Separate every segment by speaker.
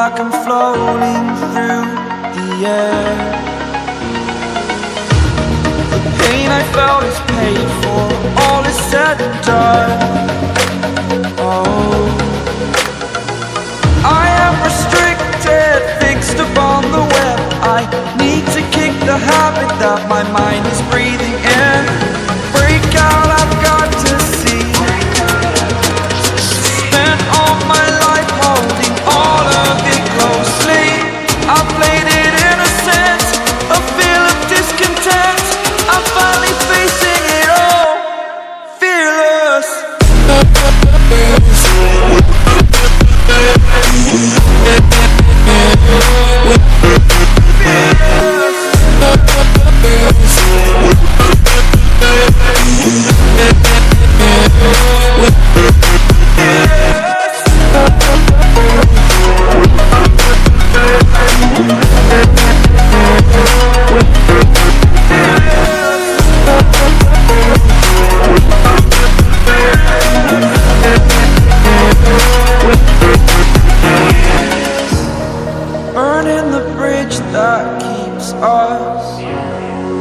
Speaker 1: like I'm floating through the air. The pain I felt is paid for, all is said and done. Oh, I am restricted, fixed upon the web. I need to kick the habit that my mind is breathing in. Break out, I've got to see. Spent all my life holding all of it closely. I played it innocent, a feel of discontent. I'm finally facing it all, fearless. Burning the bridge that keeps us.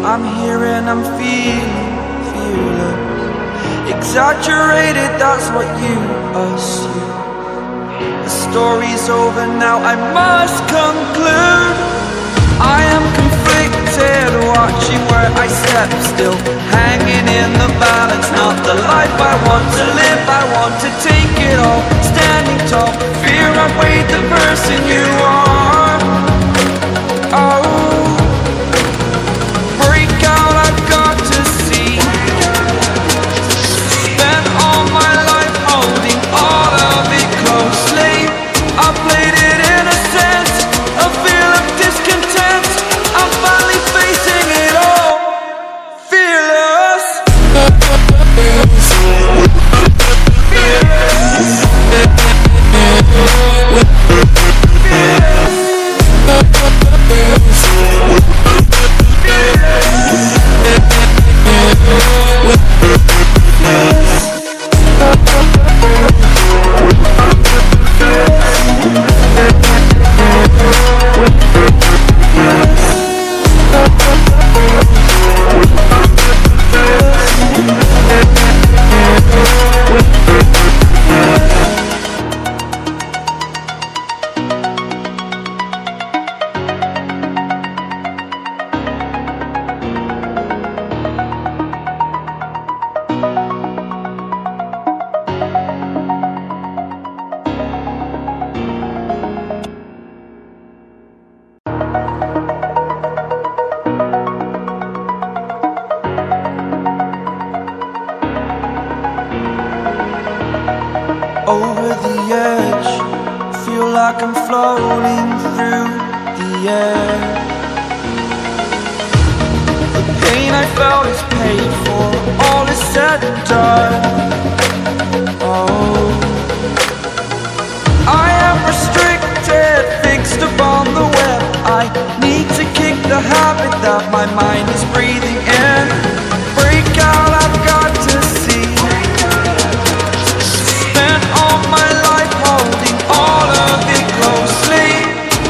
Speaker 1: I'm here and I'm feeling fearless. Exaggerated, that's what you assume. The story's over now, I must conclude. I am conflicted, watching where I step still, hanging in the balance. Not the life I want to live, I want to take it all. Standing tall, fear outweighed the person you are. Oh, break out, I've got to see. Spent all my life holding all of it closely. I played it innocent, a feel of discontent. I'm finally facing it all, fearless. Over the edge, feel like I'm floating through the air. The pain I felt is paid for, all is said and done. Oh, I am restricted, fixed upon the web. I need to kick the habit that my mind is breathing in. Break out, I've got to see. Spent all my life holding all of it closely.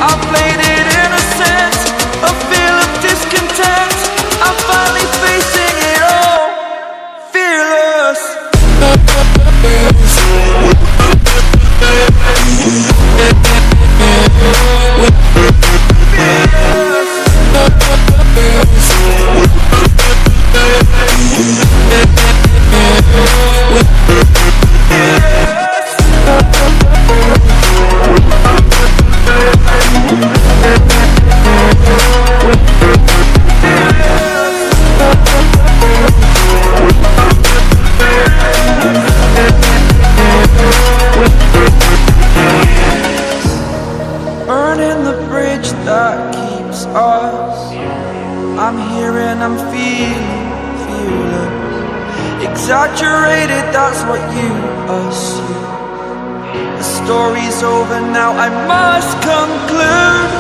Speaker 1: I played it innocent, a feel of discontent. I'm finally facing it all, fearless. Burning the bridge that keeps us. I'm here and I'm feeling fearless. Exaggerated, that's what you assume. The story's over now, I must conclude.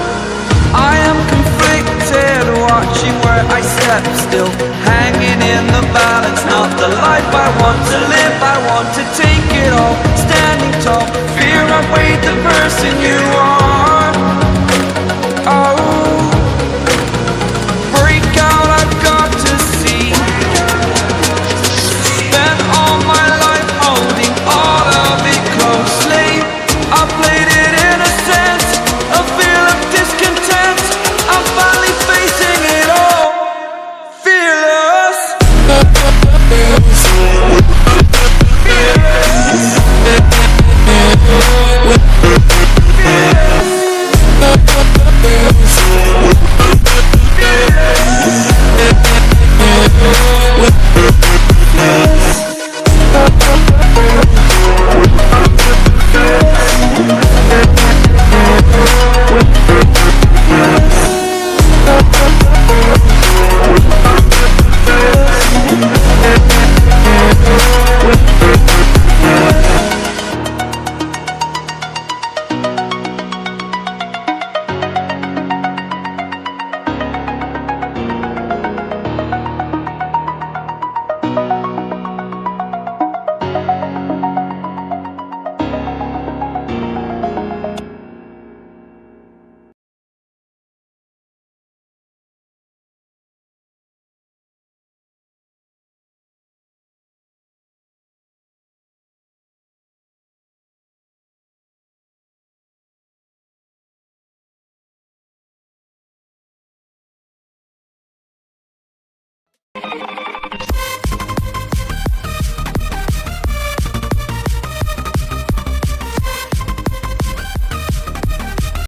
Speaker 1: I am conflicted, watching where I step still, hanging in the balance. Not the life I want to live, I want to take it all. Standing tall, fear outweighed the person you are.
Speaker 2: you.